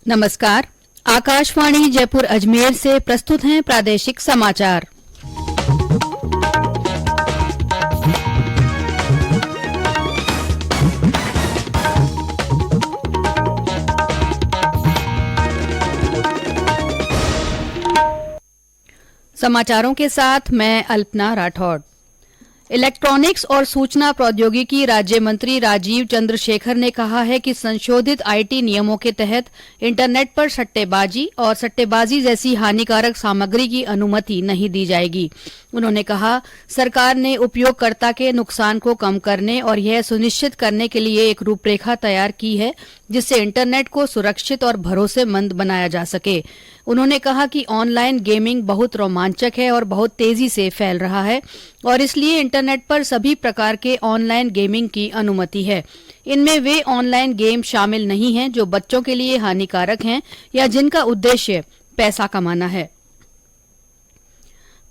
नमस्कार। आकाशवाणी जयपुर अजमेर से प्रस्तुत हैं प्रादेशिक समाचार। समाचारों के साथ मैं अल्पना राठौड़। इलेक्ट्रॉनिक्स और सूचना प्रौद्योगिकी राज्य मंत्री राजीव चंद्रशेखर ने कहा है कि संशोधित आईटी नियमों के तहत इंटरनेट पर सट्टेबाजी और सट्टेबाजी जैसी हानिकारक सामग्री की अनुमति नहीं दी जाएगी। उन्होंने कहा, सरकार ने उपयोगकर्ता के नुकसान को कम करने और यह सुनिश्चित करने के लिए एक रूपरेखा तैयार की है जिससे इंटरनेट को सुरक्षित और भरोसेमंद बनाया जा सके। उन्होंने कहा कि ऑनलाइन गेमिंग बहुत रोमांचक है और बहुत तेजी से फैल रहा है और इसलिए इंटरनेट पर सभी प्रकार के ऑनलाइन गेमिंग की अनुमति है। इनमें वे ऑनलाइन गेम शामिल नहीं हैं जो बच्चों के लिए हानिकारक हैं या जिनका उद्देश्य पैसा कमाना है।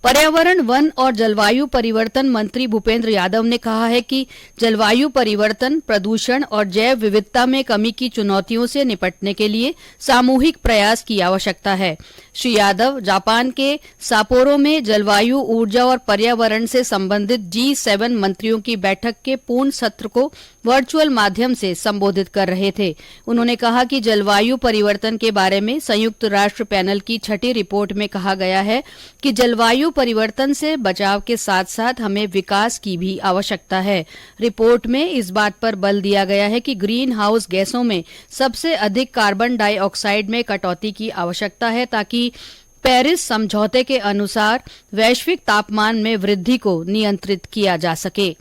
पर्यावरण, वन और जलवायु परिवर्तन मंत्री भूपेंद्र यादव ने कहा है कि जलवायु परिवर्तन, प्रदूषण और जैव विविधता में कमी की चुनौतियों से निपटने के लिए सामूहिक प्रयास की आवश्यकता है। श्री यादव जापान के सापोरो में जलवायु, ऊर्जा और पर्यावरण से संबंधित G7 मंत्रियों की बैठक के पूर्ण सत्र को वर्चुअल माध्यम से संबोधित कर रहे थे। उन्होंने कहा कि जलवायु परिवर्तन के बारे में संयुक्त राष्ट्र पैनल की 6ठी रिपोर्ट में कहा गया है कि जलवायु परिवर्तन से बचाव के साथ साथ हमें विकास की भी आवश्यकता है। रिपोर्ट में इस बात पर बल दिया गया है कि ग्रीन हाउस गैसों में सबसे अधिक कार्बन डाइऑक्साइड में कटौती की आवश्यकता है ताकि पेरिस समझौते के अनुसार वैश्विक तापमान में वृद्धि को नियंत्रित किया जा सके।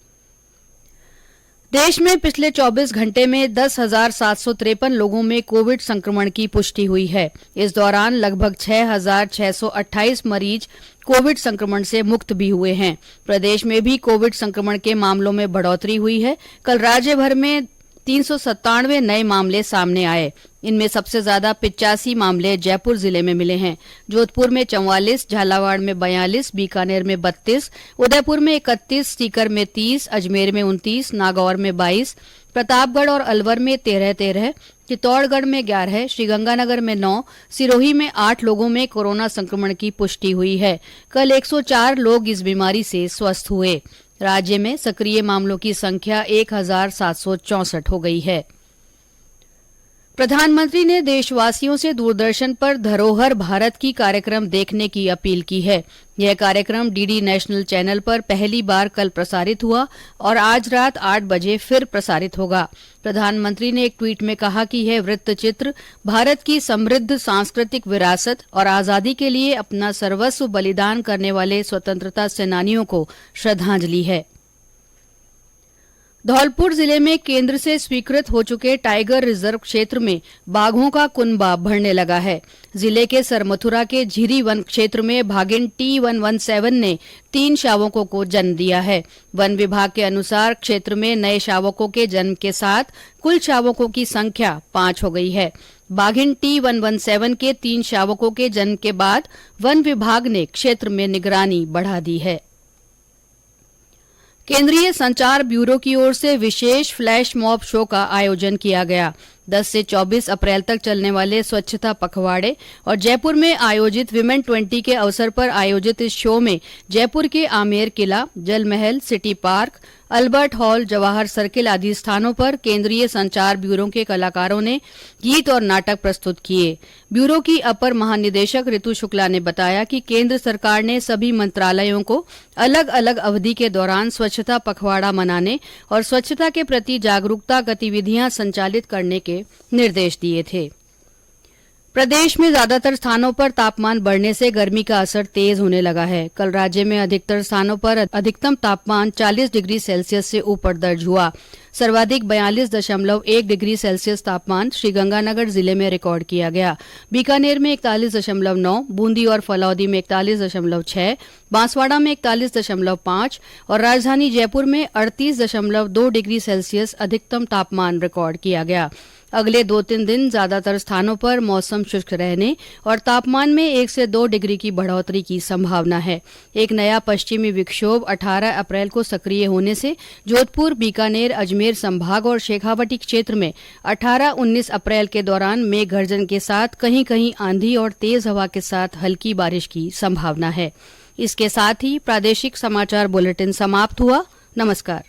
देश में पिछले 24 घंटे में 10,753 लोगों में कोविड संक्रमण की पुष्टि हुई है। इस दौरान लगभग 6,628 मरीज कोविड संक्रमण से मुक्त भी हुए हैं। प्रदेश में भी कोविड संक्रमण के मामलों में बढ़ोतरी हुई है। कल राज्य भर में 397 नए मामले सामने आए। इनमें सबसे ज्यादा 85 मामले जयपुर जिले में मिले हैं। जोधपुर में 44, झालावाड़ में 42, बीकानेर में 32, उदयपुर में 31, सीकर में 30, अजमेर में 29, नागौर में 22, प्रतापगढ़ और अलवर में 13-13, चित्तौड़गढ़ में 11, श्रीगंगानगर में 9, सिरोही में 8 लोगों में कोरोना संक्रमण की पुष्टि हुई है। कल 104 लोग इस बीमारी से स्वस्थ हुए। राज्य में सक्रिय मामलों की संख्या 1,764 हो गई है। प्रधानमंत्री ने देशवासियों से दूरदर्शन पर धरोहर भारत की कार्यक्रम देखने की अपील की है। यह कार्यक्रम डीडी नेशनल चैनल पर पहली बार कल प्रसारित हुआ और आज रात 8 बजे फिर प्रसारित होगा। प्रधानमंत्री ने एक ट्वीट में कहा कि यह वृत्तचित्र भारत की समृद्ध सांस्कृतिक विरासत और आजादी के लिए अपना सर्वस्व बलिदान करने वाले स्वतंत्रता सेनानियों को श्रद्धांजलि है। धौलपुर जिले में केंद्र से स्वीकृत हो चुके टाइगर रिजर्व क्षेत्र में बाघों का कुनबा बढ़ने लगा है। जिले के सरमथुरा के झिरी वन क्षेत्र में भागिन T117 ने 3 शावकों को जन्म दिया है। वन विभाग के अनुसार क्षेत्र में नए शावकों के जन्म के साथ कुल शावकों की संख्या 5 हो गई है। बाघिन T117 के 3 शावकों के जन्म के बाद वन विभाग ने क्षेत्र में निगरानी बढ़ा दी है। केंद्रीय संचार ब्यूरो की ओर से विशेष फ्लैश मॉब शो का आयोजन किया गया। 10 से 24 अप्रैल तक चलने वाले स्वच्छता पखवाड़े और जयपुर में आयोजित विमेन 20 के अवसर पर आयोजित इस शो में जयपुर के आमेर किला, जल महल, city park, Albert hall, Jawahar circle आदि स्थानों पर केंद्रीय संचार ब्यूरो के कलाकारों ने गीत और नाटक प्रस्तुत किए। ब्यूरो की अपर महानिदेशक ऋतु शुक्ला ने बताया कि केंद्र सरकार ने सभी मंत्रालयों को अलग अलग अवधि के दौरान स्वच्छता पखवाड़ा मनाने और स्वच्छता के प्रति जागरूकता गतिविधियां संचालित करने के निर्देश दिए थे। प्रदेश में ज्यादातर स्थानों पर तापमान बढ़ने से गर्मी का असर तेज होने लगा है। कल राज्य में अधिकतर स्थानों पर अधिकतम तापमान 40 डिग्री सेल्सियस से ऊपर दर्ज हुआ। सर्वाधिक 42.1 डिग्री सेल्सियस तापमान श्रीगंगानगर जिले में रिकॉर्ड किया गया। बीकानेर में 41.9, बूंदी और फलौदी में 41.6, बांसवाड़ा में 41.5 और राजधानी जयपुर में 38.2 डिग्री सेल्सियस अधिकतम तापमान रिकॉर्ड किया गया। अगले 2-3 दिन ज्यादातर स्थानों पर मौसम शुष्क रहने और तापमान में 1 से 2 डिग्री की बढ़ोतरी की संभावना है। एक नया पश्चिमी विक्षोभ 18 अप्रैल को सक्रिय होने से जोधपुर, बीकानेर, अजमेर संभाग और शेखावटी क्षेत्र में 18-19 अप्रैल के दौरान मेघ गर्जन के साथ कहीं-कहीं आंधी और तेज हवा के साथ हल्की बारिश की संभावना है। इसके साथ ही प्रादेशिक समाचार बुलेटिन समाप्त हुआ। नमस्कार।